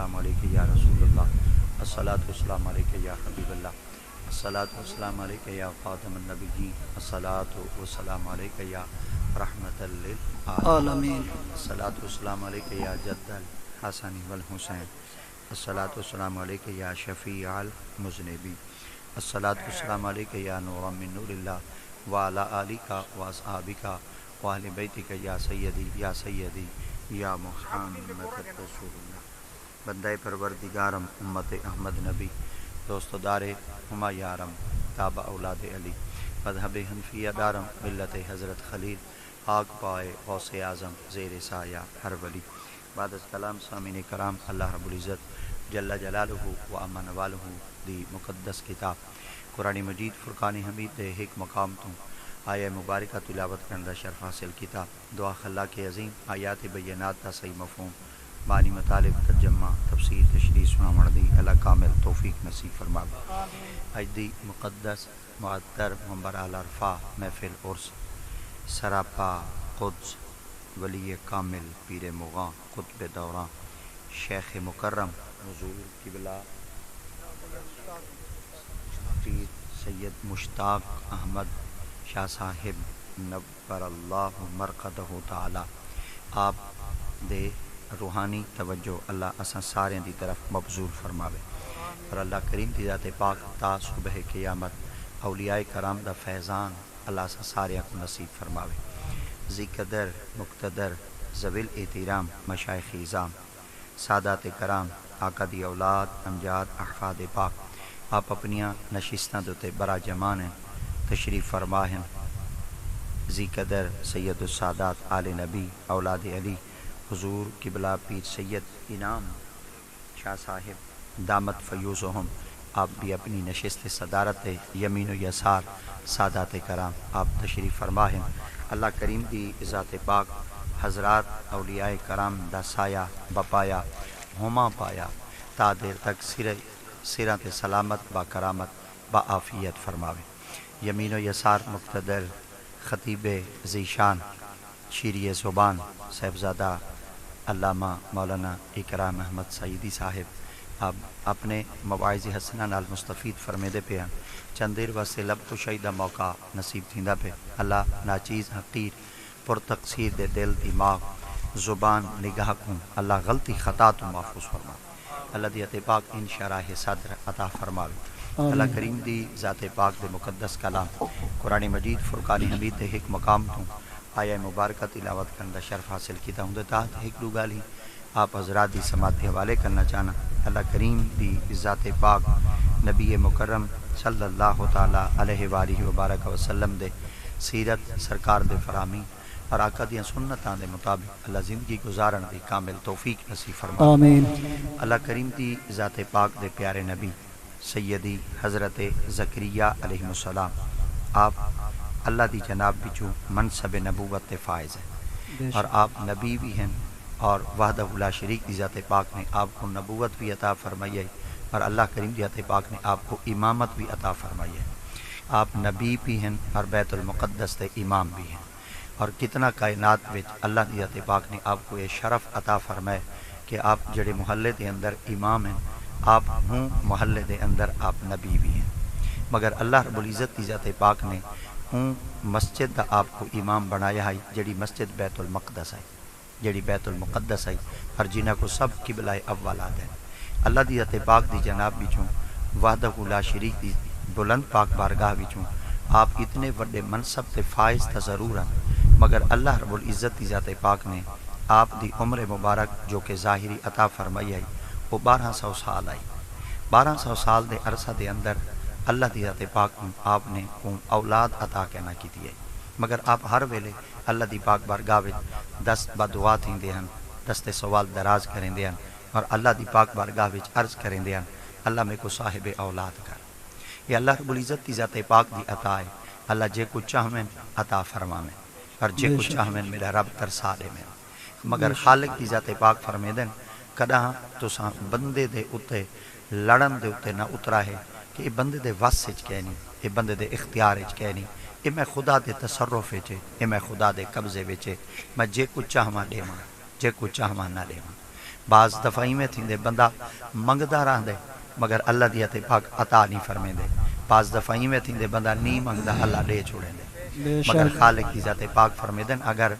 والسلام علیک یا رسول اللہ، الصلاۃ والسلام علیک یا حبیب اللہ، الصلاۃ والسلام علیک یا خاتم النبیین، الصلاۃ والسلام علیک یا رحمۃ للعالمین، الصلاۃ والسلام علیک یا جد الحسن والحسین، الصلاۃ والسلام علیک یا شفیع المذنبین، الصلاۃ والسلام علیک یا نور من نور اللہ وعلی آلک واصحابک واہل بیتک یا سیدی یا محمد رسول اللہ۔ بندہ پروردگارم امت احمد نبی، دوست دار ہما یارم تابع اولاد علی، مذہب حنفیہ دارم ملت حضرت خلیل، آگ پائے غوث اعظم زیر سایہ ہر ولی۔ بعد از کلام سامعین کرام، اللہ رب العزت جل جلالہ و اما نوالہ دی مقدس کتاب قرآن مجید فرقان حمید دے ایک مقام تو آیہ مبارکہ تلاوت کرندہ شرف حاصل کتاب دعا خلا کے عظیم آیات بینات تا صحیح مفہوم معنی مطالب ترجمہ تفسیر تشریح سنا مردی اللہ کامل توفیق نصیب فرما۔ اجدی مقدس معطر منبر الارفا محفل عرس سراپا قدس ولی کامل پیر مغاں قطب دوراں شیخ مکرم حضور قبلہ پیر سید مشتاق احمد شاہ صاحب نبر اللہ مرقدہ تعالی، آپ دے روحانی توجہ اللہ اساں سارے دی طرف مبذول فرماوے، اور اللہ کریم دی ذات پاک تا صبح قیامت اولیاء کرام دا فیضان اللہ اساں سارے کو نصیب فرماوے۔ ذی قدر مقتدر ذویل احترام مشائخ اعظام سادات کرام آقا دی اولاد امجاد احفاد پاک، آپ اپنیاں نشستاں دوتے برا جمان ہیں تشریف فرما ہیں۔ ذی قدر سید السادات آل نبی اولاد علی حضور قبلہ پیر سید انعام شاہ صاحب دامت فیوزہم، آپ بھی اپنی نشست صدارت یمین و یسار سادات کرام آپ تشریف فرما ہیں۔ اللہ کریم دی ذات پاک حضرات اولیاء کرام دا سایہ بپایا ہما پایا تا دیر تک سرات سلامت با کرامت با عافیت فرماوے۔ یمین و یسار مقتدر خطیب ذیشان شیری زبان صاحبزادہ علامہ مولانا اکرام احمد سعیدی صاحب، آپ اپنے مواعظ حسنہ نال مستفید فرمیدے پہ ہیں، چند دیر واسطے لب کشائی دا موقع نصیب تھیندا پہ، اللہ ناچیز حقیر پر تقصیر دے دل دماغ زبان نگاہ کو اللہ غلطی خطا تو محفوظ فرما، اللہ دی عطا پاک ان شرح صدر عطا فرماوے۔ اللہ کریم دی ذات پاک دے مقدس کلام قرآن مجید فرقان حمید دے ایک مقام تو آیہ مبارکہ تلاوت کرندہ شرف حاصل کیتا ہوں دے تحت ایک دوگالی آپ حضرات دی سماعت حوالے کرنا چاہنا۔ اللہ کریم دی ذات پاک نبی مکرم صلی اللہ تعالی علیہ وآلہ وبارک وسلم دے سیرت سرکار دے فرامی اور آقا دیاں سنتاں دے مطابق اللہ زندگی گزارن دی کامل توفیق نصیب فرما۔ آمین۔ اللہ کریم دی ذات پاک دے پیارے نبی سیدی حضرت زکریا علیہ السلام، آپ اللہ دی جناب بچو منصب نبوت فائز ہیں، اور آپ نبی بھی ہیں، اور وحدہ لا شریک دی ذات پاک نے آپ کو نبوت بھی عطا فرمائی ہے، اور اللہ کریم دی ذات پاک نے آپ کو امامت بھی عطا فرمائی ہے۔ آپ نبی بھی ہیں اور بیت المقدس دے امام بھی ہیں، اور کتنا کائنات وچ اللہ دی ذات پاک نے آپ کو یہ شرف عطا فرمائے کہ آپ جڑے محلے دے اندر امام ہیں، آپ ہوں محلے دے اندر آپ نبی بھی ہیں، مگر اللہ رب العزت کی ذات پاک نے ہوں مسجد دا آپ کو امام بنایا ہے، جڑی مسجد بیت المقدس ہے، جڑی بیت المقدس ہے، اور جنہ کو سب قبلہ اولاد ہیں۔ اللہ دی ذات پاک دی جناب بچوں وحدہ لا شریک دی بلند پاک بارگاہ بچوں آپ اتنے وڈے منصب تے فائز تا ضرور ہیں، مگر اللہ رب العزت کی ذات پاک نے آپ دی عمر مبارک جو کہ ظاہری عطا فرمائی ہے وہ 1200 سال آئی۔ 1200 سال دے عرصہ دے اندر اللہ دی ذات پاک آپ نے اولاد عطا کہنا کی ہے، مگر آپ ہر ویلے اللہ دی پاک بارگاہ وچ دست بدعا تھیندے ہیں، دست سوال دراز کریندے ہیں، اور اللہ دی پاک بارگاہ وچ عرض کریندے ہیں اللہ میں کو صاحب اولاد کر۔ یہ اللہ رب العزت دی ذات پاک دی عطا ہے، اللہ جے کو چاہویں عطا فرماویں، اور جے کو چاہویں میرا رب ترسا دے میں، مگر خالق دی ذات پاک فرمیدن کداں تساں بندے دے اتے لڑن دے اتے نہ اترا ہے کہ یہ بندے دے وس وچ کہنی، یہ بندے دے اختیار وچ کہنی، یہ میں خدا دے تصرف وچ، یہ میں خدا دے قبضے وچ، میں جے کو چاہواں دیواں، جے کو چاہواں نہ دیواں، بعض دفعی میں تھیندے بندہ منگدا رہندے مگر اللہ دی عطا پاک عطا نہیں فرمیندے، بعض دفعی میں تھیندے بندہ نہیں منگدا اللہ دے چھوڑیں دے، مگر خالق دی ذات پاک فرمیدن اگر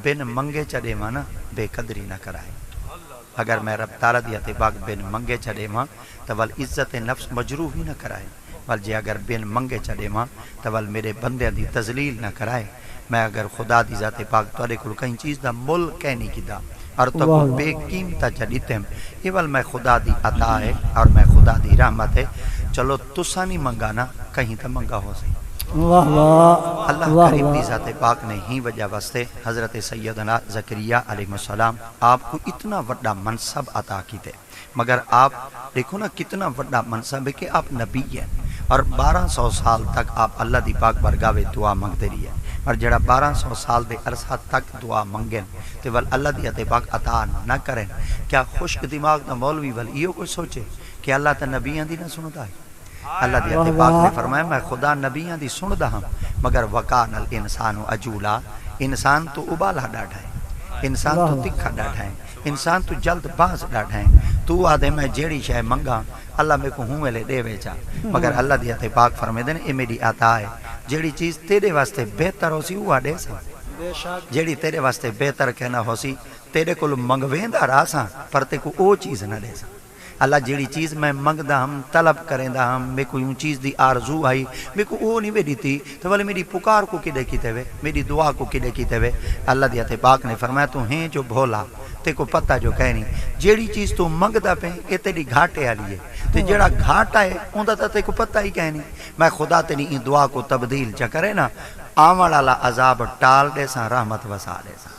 بن منگے چڑے ماں نا بے قدری نہ کرائے، اگر میں رب تعالیٰ دی عطا پاک بن منگے چڑے ماں تو ول عزت نفس مجروح ہی نہ کرائے، ول جے اگر بن منگے چڑے ماں تو ول میرے بندے دی تذلیل نہ کرائے، میں اگر خدا دی ذات پاک توڑے کل کہیں چیز دا مل کہنی کی دا اور تو کو بے قیمتا چڑیتے ہیں، یہ ول میں خدا دی عطا ہے اور میں خدا دی رحمت ہے، چلو تسا نہیں منگانا کہیں تا منگا ہو سی۔ اللہ کریم دی ذات پاک نے ہی وجہ واسطے حضرت سیدنا زکریا علیہ السلام آپ کو اتنا وڈا منصب عطا کیتے، مگر آپ دیکھو نا کتنا وڈا منصب ہے کہ آپ نبی ہیں اور 1200 سال تک آپ اللہ دی پاک برگاہ دعا منگتے رہی ہیں، اور جڑا 1200 سال دے عرصہ تک دعا منگن تے ول اللہ دی عطا پاک عطا نہ کریں، کیا خشک دماغ دا مولوی ول ایو کوئی سوچے کہ اللہ تے نبیاں دی نہ سندا ہے؟ اللہ دی عطا پاک نے فرمایا میں خدا نبیاں دی سندا ہاں مگر وکان الانسان عجولا، انسان تو ابالا ڈاٹھا ہے، انسان تو تکھا ڈاٹھا ہے، انسان تو جلد باز ڈاٹھا ہے، تو آدھے میں جیڑی شے منگا اللہ میں کو ہوں ویلے دے ویچا، مگر اللہ دی عطا پاک فرمیدن اے میری عطا ہے، جیڑی چیز تیرے واسطے بہتر ہو سی وہ دے سا، جیڑی تیرے واسطے بہتر کہنا ہو سی تیرے کو منگویندا راساں پر تے کو او چیز نہ دے سا۔ اللہ جیڑی چیز میں منگدا ہم طلب کریندا ہم میں کوئی اون چیز دی آرزو آئی میں کو او نہیں ویڈی تھی تو والے میری پکار کو کدے کیتے ہوئے میری دعا کو کدے کیتے ہوئے، اللہ دی عطا پاک نے فرمایا تو ہیں جو بھولا تے کو پتہ جو کہنی جیڑی چیز تو منگدا پے اے تیری گھاٹے والی ہے تے جیڑا گھاٹا ہے اوندا تے کو پتہ ہی کہنی، میں خدا تیری ان دعا کو تبدیل چ کرے نا آون والا عذاب ٹال دے سا رحمت وسا دے سا۔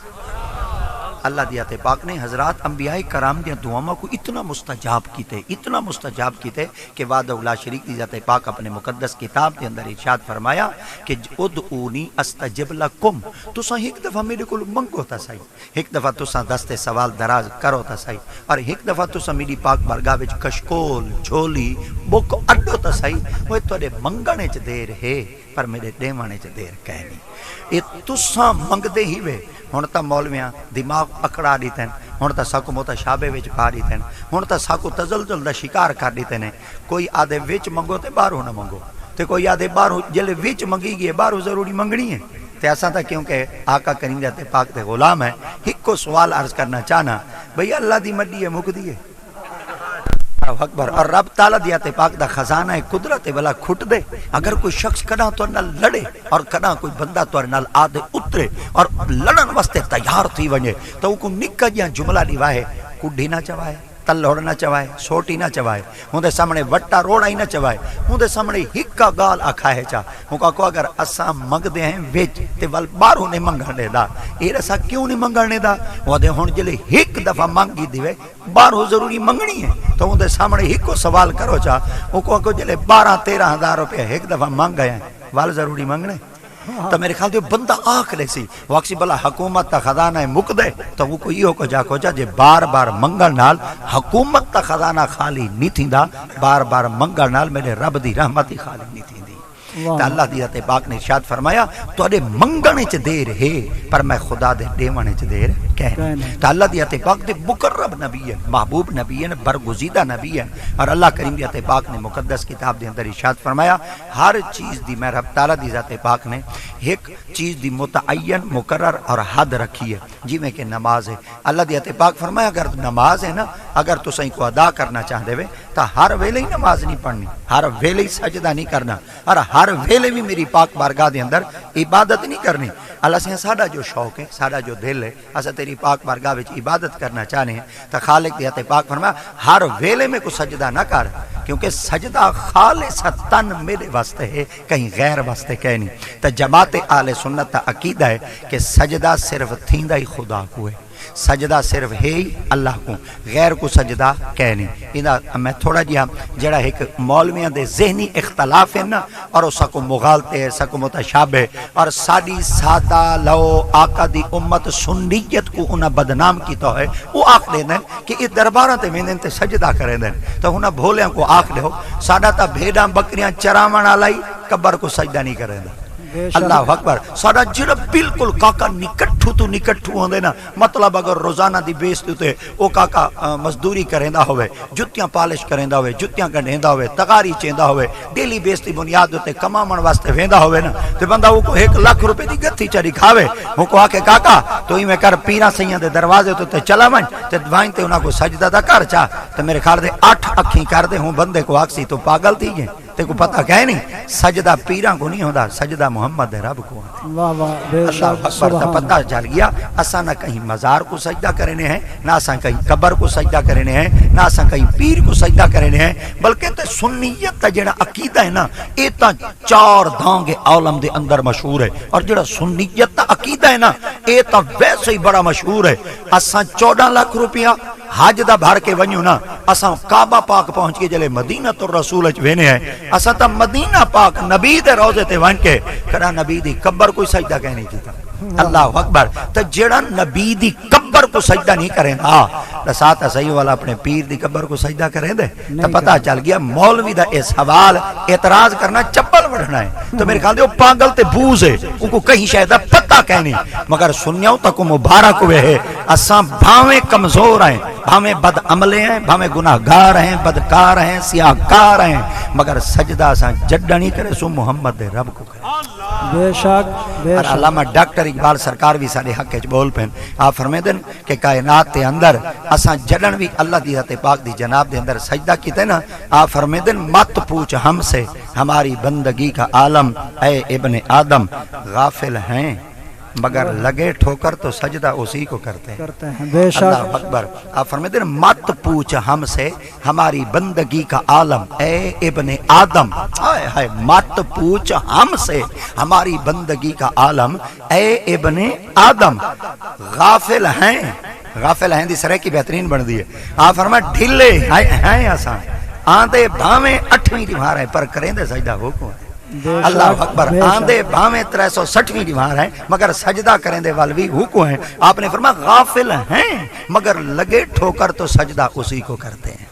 اللہ دی عطا پاک نے حضرات انبیاء کرام دی دعاؤں کو اتنا مستجاب کیتے کہ وعدہ لا شریک دی ذات پاک اپنے مقدس کتاب کے اندر ارشاد فرمایا کہ ادعونی استجب لکم، تساں ایک دفعہ میرے کو منگو تا سہی، ایک دفعہ تساں دستے سوال دراز کرو تا سہی، اور ایک دفعہ تساں میری پاک بارگاہ وچ کشکول جھولی بک اڈو تا سہی، وہ تواڈے منگنے چ دیر ہے پر میرے دیوانے چ دیر کہنی، یہ تساں منگدے ہی وے۔ ہن تا مولویاں دماغ اکڑا دیتے ہیں، ہن تا ساکو متشابہ وچ پا دیتے ہیں، ہن تا ساکو تزلزل دا شکار کر دیتے ہیں، کوئی آدھے وچ منگو تے باہروں نہ منگو، تے کوئی آدھے باہروں جلے وچ منگی گئے باہروں ضروری منگنی ہے، تے ایسا تھا کیونکہ آقا کریم ذات پاک تے غلام ہے، ایک کو سوال عرض کرنا چاہنا بھئی اللہ دی مڈی ہے مک دی ہے اکبر، اور رب تعالیٰ دی عطا پاک دا خزانہ ہے قدرت والا کھٹ دے، اگر کوئی شخص کنا تو نال لڑے اور کنا کوئی بندہ تو نال آدھے اترے اور لڑن واسطے تیار تھی ونجے تو کو نکا جیاں جملہ دیوائے کڈھی نہ چوائے، تلوڑ نہ چوائے، سوٹی نہ چوائے، ہوندے سامنے وٹا روڑا ہی نہ چوائے، ہوندے سامنے ہکا گال آکھائے چا، ہوکا کو اگر اساں منگ دے ہیں ویچ تے ول باروں نے منگنے دا، اے رسا کیوں نہیں منگنے دا، وہ دے ہون جلے ایک دفعہ مانگی دیوے باروں ضروری منگنی ہے، تو ہوندے سامنے ہکو سوال کرو چا، ہوکا کو جلے 12-13 ہزار روپے ایک دفعہ مانگ گئے ہیں، وال ضروری منگنے تو میرے خیال دے بندہ آکھ لے سی واقعی بلا حکومت تا خزانہ مک دے تو وہ کوئی کو جا کو جا جے بار بار منگل نال حکومت تا خزانہ خالی نہیں تھیندا، بار بار منگل نال میرے رب دی رحمت ہی خالی نہیں تھیندی۔ تو اللہ دی عطا پاک نے ارشاد فرمایا تواڈے منگنے چ دیر ہے پر میں خدا دے دیوانے چ دیر کہنے۔ تو اللہ دی عطا پاک دے مقرب نبی ہیں، محبوب نبی ہیں، برگزیدہ نبی ہیں، اور اللہ کریم دی عطا پاک نے مقدس کتاب دے اندر ارشاد فرمایا ہر چیز دی میں رب تعالیٰ دی ذات پاک نے ایک چیز دی متعین مقرر اور حد رکھی ہے، جی میں کہ نماز ہے۔ اللہ دی عطا پاک فرمایا اگر نماز ہے نا اگر تو سہیں کو ادا کرنا چاہ دے تو ہر ویلے ہی نماز نہیں پڑھنی، ہر ویلے ہی سجدہ نہیں کرنا، اور ہر ویلے بھی میری پاک بارگاہ دے اندر عبادت نہیں کرنی۔ اللہ سے ساڈا جو شوق ہے ساڈا جو دل ہے اسا تیری پاک بارگاہ وچ عبادت کرنا چاہنے ہیں تو خالق دی عطا پاک فرمایا ہر ویلے میں کو سجدہ نہ کر، کیونکہ سجدہ خالصتاً میرے واسطے ہے کہیں غیر واسطے کہیں نہیں۔ تو جماعت اہل سنت کا عقیدہ ہے کہ سجدہ صرف تھیندا ہی خدا کو ہے، سجدہ صرف ہے ہی اللہ کو، غیر کو سجدہ کہنے۔ میں تھوڑا جہا جڑا ایک مولویاں دے ذہنی اختلاف ہے نا اور اس کو مغالطے ہے، سکو متشابہ، اور ساڈی سادہ لو آقا دی امت سنیت کو انہاں بدنام کیتا ہے، وہ آکھ دے دیں کہ یہ درباراں تے ویندے تے سجدہ کرے دیں، تو انہاں بھولیاں کو آکھ دے ہو ساڈا تا بھیڑاں بکریاں چراون والا ہی قبر کو سجدہ نہیں کرے دا، اللہ اکبر ساڈا جڑا بالکل کاکا نکٹھو تو نکٹھو ہوندے نا مطلب اگر روزانہ دی بیس تے او کاکا مزدوری کریندا ہوئے جُتیاں پالش کریندا ہوئے جُتیاں گنڈیندا ہوئے تغاری چیندا ہوئے ڈیلی بیس دی بنیاد تے کماون واسطے ویندا ہوئے نا تے بندہ او کو 1 لاکھ روپے دی گتھی چڑی کھاوے او کو آ کے کاکا تو ہی میں کر پیراں سیاں دے دروازے تے چلا ون تے دوائیں تے انہاں کو سجدہ دا کر چا تے میرے خیال دے 8 اکھیں کر دے ہوں بندے کو آکسی تو پاگل تھی گئے تے کو پتہ کہے نہیں سجدہ پیراں کو نہیں ہوندا سجدہ محمد رب کو اللہ اکبر تا پتہ چل گیا اساں نہ کہیں مزار کو سجدہ کرنے ہیں نہ اساں کہیں قبر کو سجدہ کرنے ہیں نہ اساں کہیں پیر کو سجدہ کرنے ہیں بلکہ تے سنیت دا جڑا عقیدہ ہے نا اے تا 4 دانگ عالم دے اندر مشہور ہے اور جڑا سنیت دا عقیدہ ہے نا اے تا ویسے ہی بڑا مشہور ہے اساں 14 لاکھ روپیہ حج دا بھر کے ونیو نا اساں کعبہ پاک پہنچ کے جلے مدینہ تو رسول اچ وینے ہیں اساں تا مدینہ پاک نبی دے روزے تے ون کے کڑا نبی دی قبر کوئی سجدہ کہنے کیتا اللہ اکبر تو جڑا نبی دی قبر کو سجدہ نہیں کریں دا ساتھ صحیح والا اپنے پیر دی قبر کو سجدہ کریں دے تو پتہ چل گیا مولوی دا اس حوال اعتراض کرنا چپل بڑھنا ہے تو میرے خیال دے وہ پاگل تے بوز ہے ان کو کہیں شاید پتہ کہنی مگر سنیاؤں تک مبارک ہوئے ہے اساں بھاویں کمزور ہیں بھاویں بد عملے ہیں بھاویں گناہگار ہیں بدکار ہیں سیاہکار ہیں مگر سجدہ اساں جڈا نہیں کرے سو محمد دے رب کو کرے بے شک بے شک علامہ ڈاکٹر اقبال سرکار بھی سارے حق وچ بول پین آپ فرمیندن کہ کائنات دے اندر اساں جڑن بھی اللہ دی ذات پاک دی جناب دے اندر سجدہ کیتے نا آپ فرمیندن مت پوچھ ہم سے ہماری بندگی کا عالم اے ابن آدم غافل ہیں مگر لگے ٹھوکر تو سجدہ اسی کو کرتے ہیں بے شک اللہ اکبر آپ فرمیتے ہیں مت پوچھ ہم سے ہماری بندگی کا عالم اے ابن آدم ہائے ہائے مت پوچھ ہم سے ہماری بندگی کا عالم اے ابن آدم غافل ہیں دی سرے کی بہترین بن دی ہے آپ فرمائے ڈھلے ہیں آسان آندے بھامیں 8ویں دیوار ہے پر کریں دے سجدہ وہ کو اللہ اکبر آندے بھامیں 360ویں دیوار ہے مگر سجدہ کریں دے والوی حکم ہیں آپ نے فرمایا غافل ہیں مگر لگے ٹھوکر تو سجدہ اسی کو کرتے ہیں